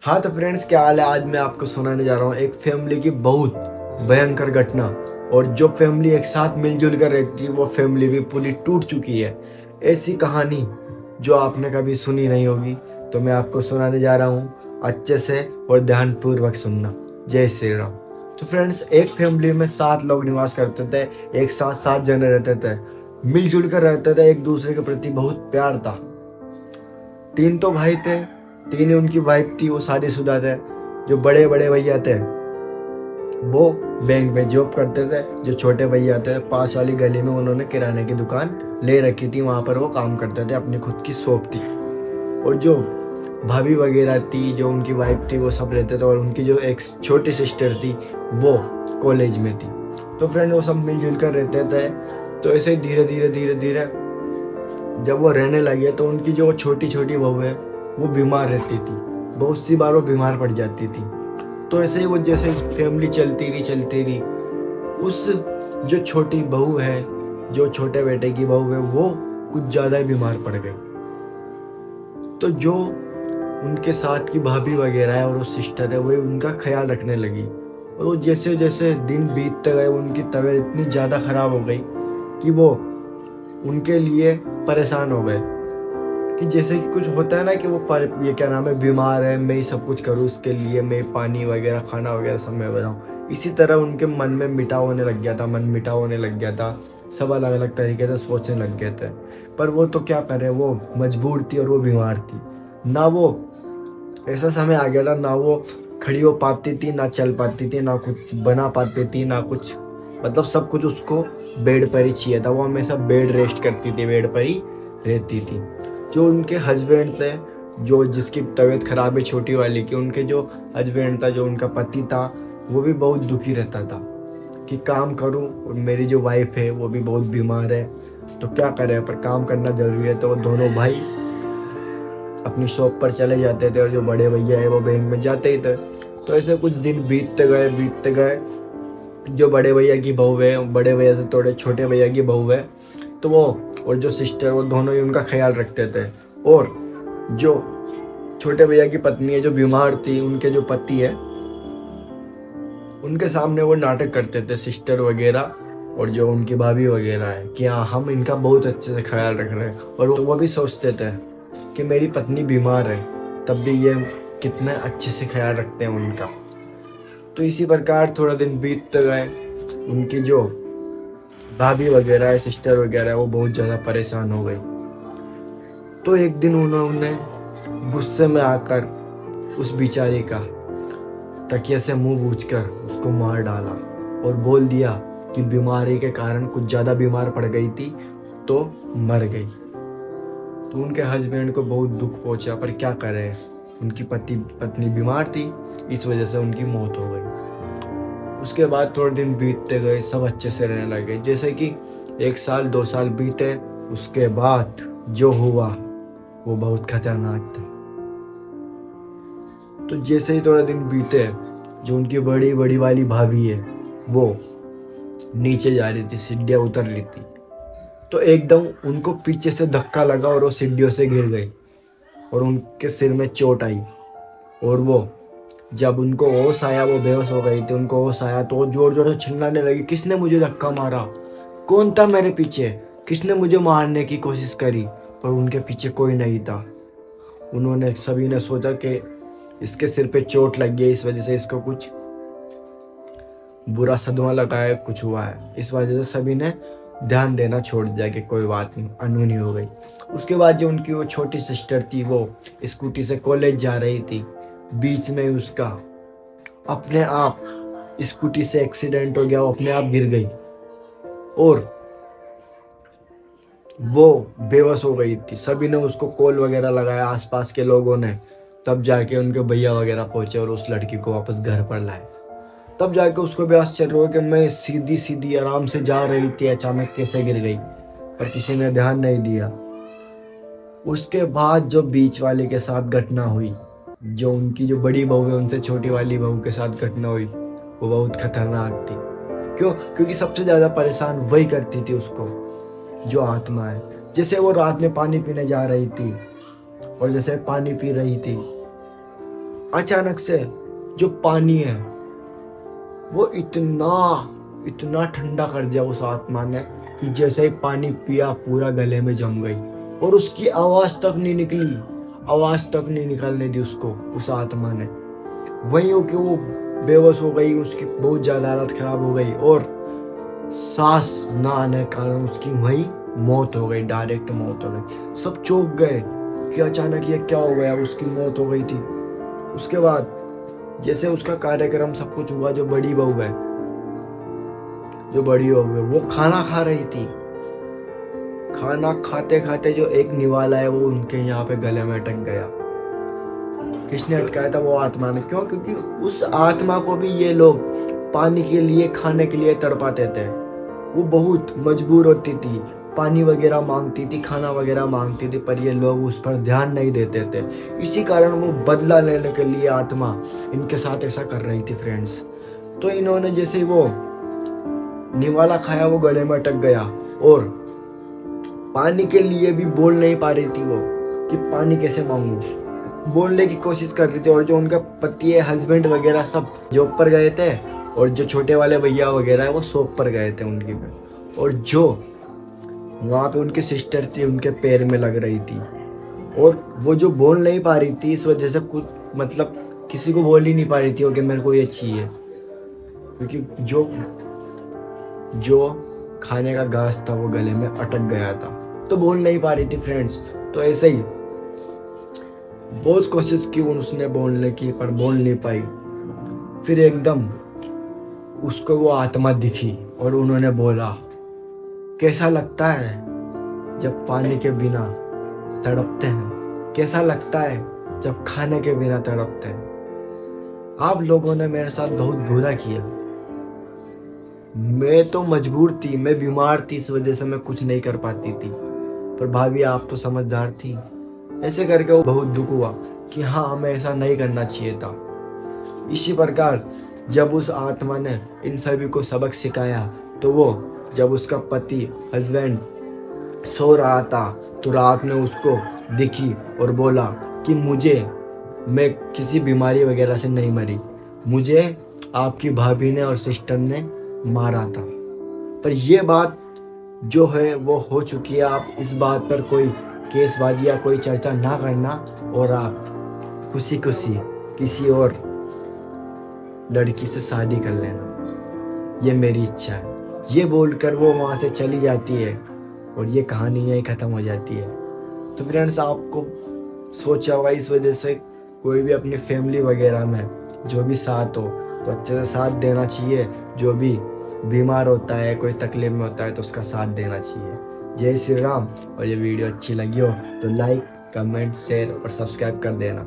हाँ तो फ्रेंड्स, क्या हाल है। आज मैं आपको सुनाने जा रहा हूँ एक फैमिली की बहुत भयंकर घटना। और जो फैमिली एक साथ मिलजुल कर रहती है वो फैमिली भी पूरी टूट चुकी है। ऐसी कहानी जो आपने कभी सुनी नहीं होगी, तो मैं आपको सुनाने जा रहा हूँ। अच्छे से और ध्यानपूर्वक सुनना। जय श्री राम। तो फ्रेंड्स, एक फैमिली में 7 लोग निवास करते थे। एक साथ 7 जने रहते थे, मिलजुल कर रहते थे। एक दूसरे के प्रति बहुत प्यार था। 3 तो भाई थे, 3 ही उनकी वाइफ थी, वो शादीशुदा थे। जो बड़े बड़े भैया थे वो बैंक में जॉब करते थे। जो छोटे भैया थे, पास वाली गली में उन्होंने किराने की दुकान ले रखी थी, वहाँ पर वो काम करते थे, अपनी खुद की शॉप थी। और जो भाभी वगैरह थी, जो उनकी वाइफ थी, वो सब रहते थे। और उनकी जो एक छोटी सिस्टर थी वो कॉलेज में थी। तो फ्रेंड, वो सब मिलजुल कर रहते थे। तो ऐसे ही धीरे धीरे धीरे धीरे जब वो रहने लगे तो उनकी जो छोटी छोटी बहू है वो बीमार रहती थी। बहुत सी बार वो बीमार पड़ जाती थी। तो ऐसे ही वो जैसे फैमिली चलती रही। उस जो छोटी बहू है, जो छोटे बेटे की बहू है, वो कुछ ज़्यादा ही बीमार पड़ गई। तो जो उनके साथ की भाभी वगैरह है और वो सिस्टर है, वो उनका ख्याल रखने लगी। और वो जैसे जैसे दिन बीतते गए उनकी तबीयत इतनी ज़्यादा ख़राब हो गई कि वो उनके लिए परेशान हो गए। कि जैसे कि कुछ होता है ना कि वो ये क्या नाम है, बीमार है, मैं ही सब कुछ करूँ उसके लिए, मैं पानी वगैरह खाना वगैरह सब मैं बनाऊँ। इसी तरह उनके मन में मिटाव होने लग गया था, मन मिटाव होने लग गया था। सब अलग अलग तरीके से सोचने लग गए थे। पर वो तो क्या करे, वो मजबूर थी और वो बीमार थी। ना वो, ऐसा समय आ गया था, ना वो खड़ी हो पाती थी, ना चल पाती थी, ना कुछ बना पाती थी, ना कुछ, मतलब सब कुछ उसको बेड पर ही चाहिए था। वो हमेशा बेड रेस्ट करती थी, बेड पर ही रहती थी। जो उनके हस्बैंड थे, जो जिसकी तबीयत खराब है छोटी वाली की, उनके जो हस्बैंड था, जो उनका पति था, वो भी बहुत दुखी रहता था कि काम करूं और मेरी जो वाइफ है वो भी बहुत बीमार है, तो क्या करें, पर काम करना जरूरी है। तो वो दोनों भाई अपनी शॉप पर चले जाते थे और जो बड़े भैया है वो बैंक में जाते ही थे। तो ऐसे कुछ दिन बीतते गए। जो बड़े भैया की बहू है, बड़े भैया से थोड़े छोटे भैया की बहू है, तो वो और जो सिस्टर, वो दोनों ही उनका ख्याल रखते थे। और जो छोटे भैया की पत्नी है जो बीमार थी, उनके जो पति है, उनके सामने वो नाटक करते थे सिस्टर वगैरह और जो उनकी भाभी वगैरह है कि हाँ, हम इनका बहुत अच्छे से ख्याल रख रहे हैं। और वो भी सोचते थे कि मेरी पत्नी बीमार है, तब भी ये कितना अच्छे से ख्याल रखते हैं उनका। तो इसी प्रकार थोड़ा दिन बीतते गए। उनकी जो भाभी वगैरह है, सिस्टर वगैरह है, वो बहुत ज़्यादा परेशान हो गई। तो एक दिन उन्होंने गुस्से में आकर उस बेचारी का तकिए से मुंह बूझकर उसको मार डाला और बोल दिया कि बीमारी के कारण कुछ ज़्यादा बीमार पड़ गई थी तो मर गई। तो उनके हस्बैंड को बहुत दुख पहुंचा, पर क्या करें, उनकी पत्नी बीमार थी, इस वजह से उनकी मौत हो गई। उसके बाद थोड़े दिन बीतते गए, सब अच्छे से रहने लगे। जैसे कि 1 साल 2 साल बीते, उसके बाद जो हुआ वो बहुत खतरनाक था। तो जैसे ही थोड़े दिन बीते, जो उनकी बड़ी बड़ी वाली भाभी है वो नीचे जा रही थी, सीढ़ियाँ उतर रही थी। तो एकदम उनको पीछे से धक्का लगा और वो सीढ़ियों से गिर गई और उनके सिर में चोट आई। और वो, जब उनको होश आया, वो बेहोश हो गई थी, उनको होश आया तो वो जोर जोर से चिल्लाने लगी, किसने मुझे धक्का मारा, कौन था मेरे पीछे, किसने मुझे मारने की कोशिश करी। पर उनके पीछे कोई नहीं था। उन्होंने, सभी ने सोचा कि इसके सिर पे चोट लग गई, इस वजह से इसको कुछ बुरा सदमा लगा है, कुछ हुआ है। इस वजह से सभी ने ध्यान देना छोड़ दिया कि कोई बात नहीं, अनहोनी हो गई। उसके बाद जो उनकी वो छोटी सिस्टर थी, वो स्कूटी से कॉलेज जा रही थी। बीच में उसका अपने आप स्कूटी से एक्सीडेंट हो गया, वो अपने आप गिर गई और वो बेबस हो गई थी। सभी ने उसको कॉल वगैरह लगाया, आसपास के लोगों ने, तब जाके उनके भैया वगैरह पहुंचे और उस लड़की को वापस घर पर लाए। तब जाके उसको भी आश्चर्य हुआ कि मैं सीधी सीधी आराम से जा रही थी, अचानक कैसे गिर गई। पर किसी ने ध्यान नहीं दिया। उसके बाद जो बीच वाले के साथ घटना हुई, जो उनकी जो बड़ी बहू है उनसे छोटी वाली बहू के साथ घटना हुई, वो बहुत खतरनाक थी। क्यों? क्योंकि सबसे ज्यादा परेशान वही करती थी उसको, जो आत्मा है। जैसे वो रात में पानी पीने जा रही थी और जैसे पानी पी रही थी, अचानक से जो पानी है वो इतना ठंडा कर दिया उस आत्मा ने कि जैसे ही पानी पिया पूरा गले में जम गई और उसकी आवाज तक नहीं निकलने दी उसको, उस आत्मा ने। वहीं होके वो बेहोश हो गई, उसकी बहुत ज्यादा हालत खराब हो गई और सांस ना आने के कारण उसकी वहीं मौत हो गई, डायरेक्ट मौत हो गई। सब चौंक गए कि अचानक ये क्या हो गया, उसकी मौत हो गई थी। उसके बाद जैसे उसका कार्यक्रम सब कुछ हुआ, जो बड़ी बहू है वो खाना खा रही थी। खाना खाते खाते जो एक निवाला है वो उनके यहाँ पे गले में अटक गया। किसने अटकाया था? वो आत्मा ने। क्यों? क्योंकि उस आत्मा को भी ये लोग पानी के लिए, खाने के लिए तड़पाते थे। वो बहुत मजबूर होती थी, पानी वगैरह मांगती थी, खाना वगैरह मांगती थी, पर ये लोग उस पर ध्यान नहीं देते थे। इसी कारण वो बदला लेने के लिए आत्मा इनके साथ ऐसा कर रही थी फ्रेंड्स। तो इन्होंने जैसे ही वो निवाला खाया वो गले में अटक गया और पानी के लिए भी बोल नहीं पा रही थी वो कि पानी कैसे मांगू। बोलने की कोशिश कर रही थी और जो उनका पति है, हस्बैंड वगैरह सब जॉब पर गए थे और जो छोटे वाले भैया वगैरह है वो शॉप पर गए थे उनकी पे। और जो वहाँ पे उनकी सिस्टर थी उनके पैर में लग रही थी और वो जो बोल नहीं पा रही थी इस वजह से कुछ मतलब किसी को बोल ही नहीं पा रही थी कि मेरे को ये चाहिए, क्योंकि जो खाने का घास था वो गले में अटक गया था, तो बोल नहीं पा रही थी फ्रेंड्स। तो ऐसे ही बहुत कोशिश की उसने बोलने की, पर बोल नहीं पाई। फिर एकदम उसको वो आत्मा दिखी और उन्होंने बोला, कैसा लगता है जब पानी के बिना तड़पते हैं? कैसा लगता है जब खाने के बिना तड़पते हैं? आप लोगों ने मेरे साथ बहुत बुरा किया। मैं तो मजबूर थी, मैं बीमार थी, इस वजह से मैं कुछ नहीं कर पाती थी, पर भाभी आप तो समझदार थी। ऐसे करके वो बहुत दुख हुआ कि हाँ, हमें ऐसा नहीं करना चाहिए था। इसी प्रकार जब उस आत्मा ने इन सभी को सबक सिखाया, तो वो जब उसका पति हस्बैंड सो रहा था तो रात में उसको दिखी और बोला कि मैं किसी बीमारी वगैरह से नहीं मरी, मुझे आपकी भाभी ने और सिस्टर ने मारा था। पर ये बात जो है वो हो चुकी है। आप इस बात पर कोई केसबाजी या कोई चर्चा ना करना और आप खुशी खुशी किसी और लड़की से शादी कर लेना, ये मेरी इच्छा है। ये बोलकर वो वहाँ से चली जाती है और ये कहानी यहीं ख़त्म हो जाती है। तो फ्रेंड्स, आपको सोचा होगा इस वजह से कोई भी अपनी फैमिली वगैरह में जो भी साथ हो तो अच्छे से साथ देना चाहिए। जो भी बीमार होता है, कोई तकलीफ में होता है तो उसका साथ देना चाहिए। जय श्री राम। और ये वीडियो अच्छी लगी हो तो लाइक, कमेंट, शेयर और सब्सक्राइब कर देना।